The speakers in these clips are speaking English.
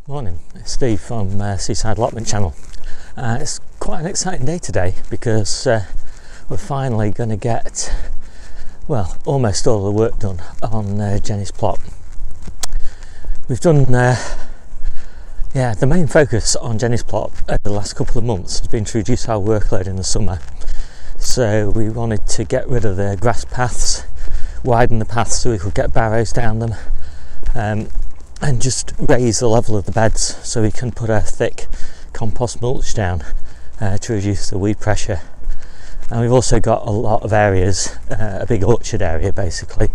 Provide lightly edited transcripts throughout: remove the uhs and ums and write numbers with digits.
Morning, it's Steve from Seaside Allotment channel. It's quite an exciting day today because we're finally going to get, well, almost all the work done on Jenny's plot. We've done, the main focus on Jenny's plot over the last couple of months has been to reduce our workload in the summer. So we wanted to get rid of the grass paths, widen the paths so we could get barrows down them, and just raise the level of the beds so we can put a thick compost mulch down to reduce the weed pressure. And we've also got a lot of areas, a big orchard area basically,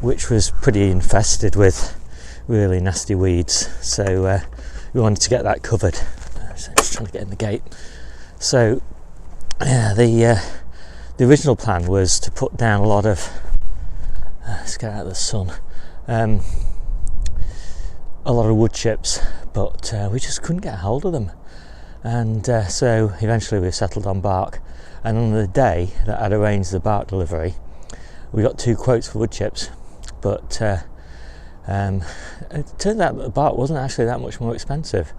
which was pretty infested with really nasty weeds, so we wanted to get that covered. So I'm just trying to get in the gate. So the original plan was to put down a lot of let's get out of the sun, a lot of wood chips, but we just couldn't get a hold of them, and so eventually we settled on bark. And on the day that I'd arranged the bark delivery, we got 2 quotes for wood chips, but it turned out that the bark wasn't actually that much more expensive,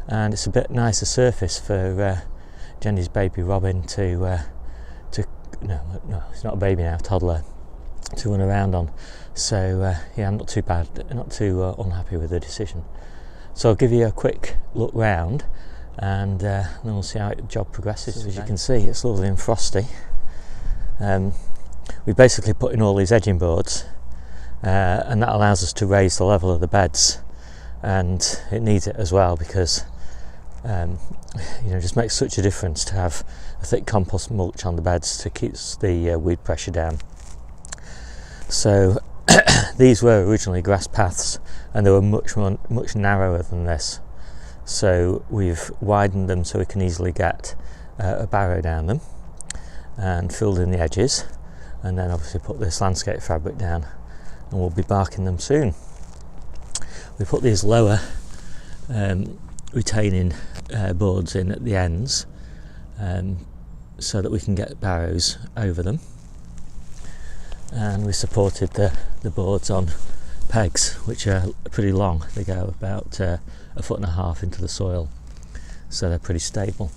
and it's a bit nicer surface for Jenny's baby Robin to no, it's not a baby now, toddler, to run around on. So I'm not too unhappy with the decision. So I'll give you a quick look round, and then we'll see how the job progresses. So as you can see, it's lovely and frosty. We basically put in all these edging boards, and that allows us to raise the level of the beds, and it needs it as well because it just makes such a difference to have a thick compost mulch on the beds to keep the weed pressure down. So these were originally grass paths, and they were much narrower than this. So we've widened them so we can easily get a barrow down them, and filled in the edges, and then obviously put this landscape fabric down, and we'll be barking them soon. We put these lower retaining boards in at the ends, so that we can get barrows over them. And we supported the boards on pegs, which are pretty long. They go about 1.5 foot into the soil, so they're pretty stable.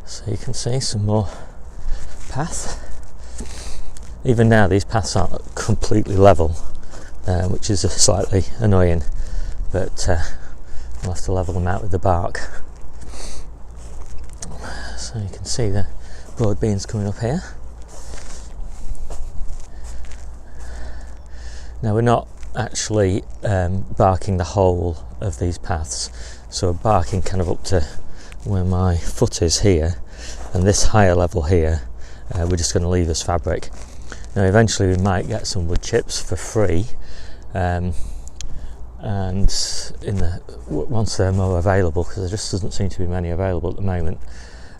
So you can see some more path. Even now these paths aren't completely level, which is slightly annoying, but we'll have to level them out with the bark. So you can see the broad beans coming up here. Now we're not actually barking the whole of these paths, so we're barking kind of up to where my foot is here, and this higher level here we're just going to leave as fabric. Now eventually we might get some wood chips for free, and once they're more available, because there just doesn't seem to be many available at the moment,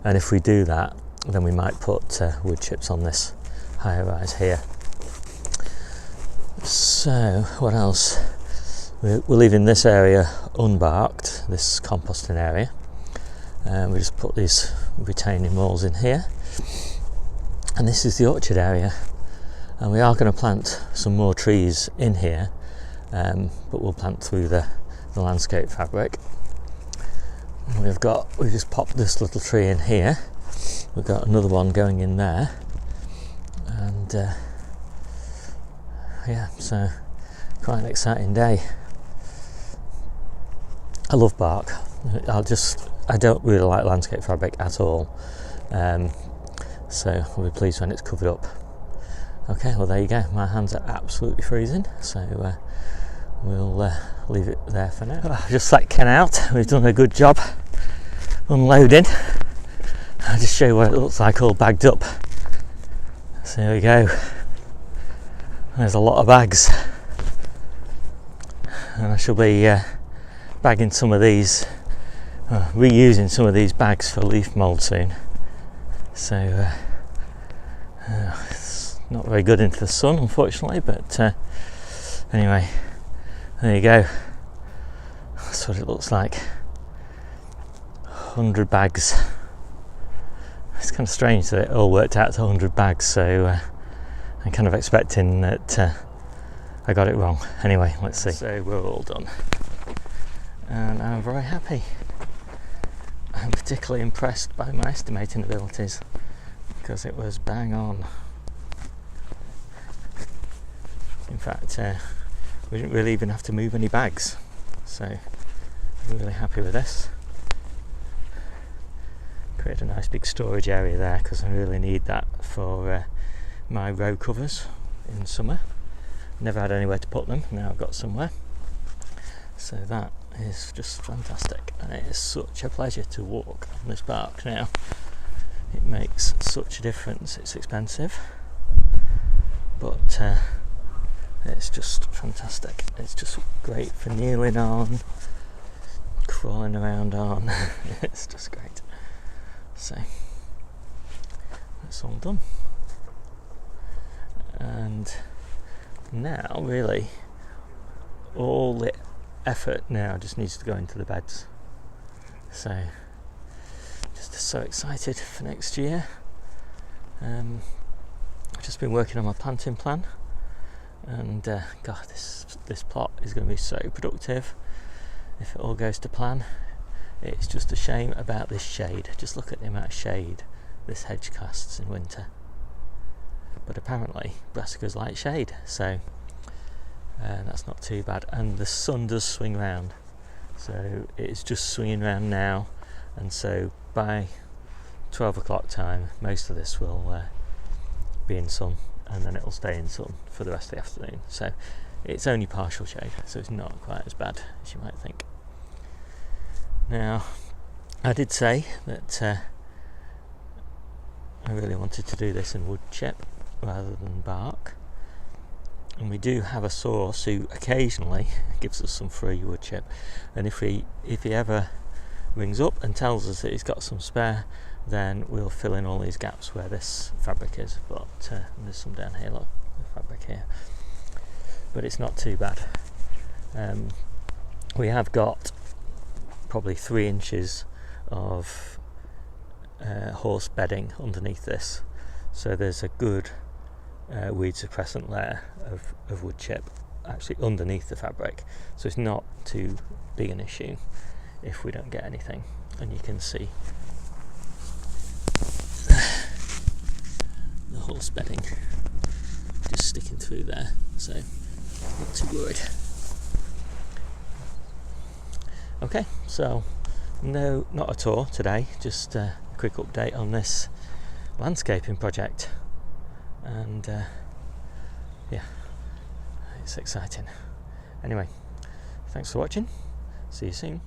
and if we do that, then we might put wood chips on this higher rise here. So what else? We're leaving this area unbarked, this composting area, and we just put these retaining walls in here, and this is the orchard area, and we are going to plant some more trees in here, but we'll plant through the landscape fabric. We've just popped this little tree in here, we've got another one going in there, and so quite an exciting day. I love bark. I don't really like landscape fabric at all, so we'll be pleased when it's covered up. Okay, well there you go. My hands are absolutely freezing, so we'll leave it there for now. I've just let Ken out. We've done a good job unloading. I'll just show you what it looks like all bagged up. So here we go. There's a lot of bags, and I shall be bagging some of these, reusing some of these bags for leaf mould soon. So it's not very good into the sun, unfortunately, but anyway, there you go. That's what it looks like. 100 bags. It's kind of strange that it all worked out to 100 bags, so I'm kind of expecting that I got it wrong. Anyway, let's see. So we're all done. and I'm very happy. I'm particularly impressed by my estimating abilities because it was bang on. In fact, we didn't really even have to move any bags, so I'm really happy with this. Create a nice big storage area there because I really need that for my row covers in summer. Never had anywhere to put them, now I've got somewhere. So that is just fantastic, and it is such a pleasure to walk on this park now. It makes such a difference. It's expensive, but it's just fantastic. It's just great for kneeling on, crawling around on. It's just great. So that's all done, and now really all the effort now just needs to go into the beds. So just so excited for next year. I've just been working on my planting plan, and God, this plot is going to be so productive if it all goes to plan. It's just a shame about this shade. Just look at the amount of shade this hedge casts in winter. But apparently brassicas like shade, so that's not too bad. And the sun does swing round, so it's just swinging round now, and so by 12 o'clock time most of this will be in sun, and then it'll stay in sun for the rest of the afternoon. So it's only partial shade, so it's not quite as bad as you might think. Now, I did say that I really wanted to do this in wood chip rather than bark, and we do have a source who occasionally gives us some free wood chip, and if he ever rings up and tells us that he's got some spare, then we'll fill in all these gaps where this fabric is. But there's some down here, look, the fabric here, but it's not too bad. We have got probably 3 inches of horse bedding underneath this, so there's a good weed suppressant layer of wood chip actually underneath the fabric, so it's not too big an issue if we don't get anything. And you can see the horse bedding just sticking through there, so not too worried. Okay, so no, not a tour today, just a quick update on this landscaping project, and yeah, it's exciting. Anyway, thanks for watching, see you soon.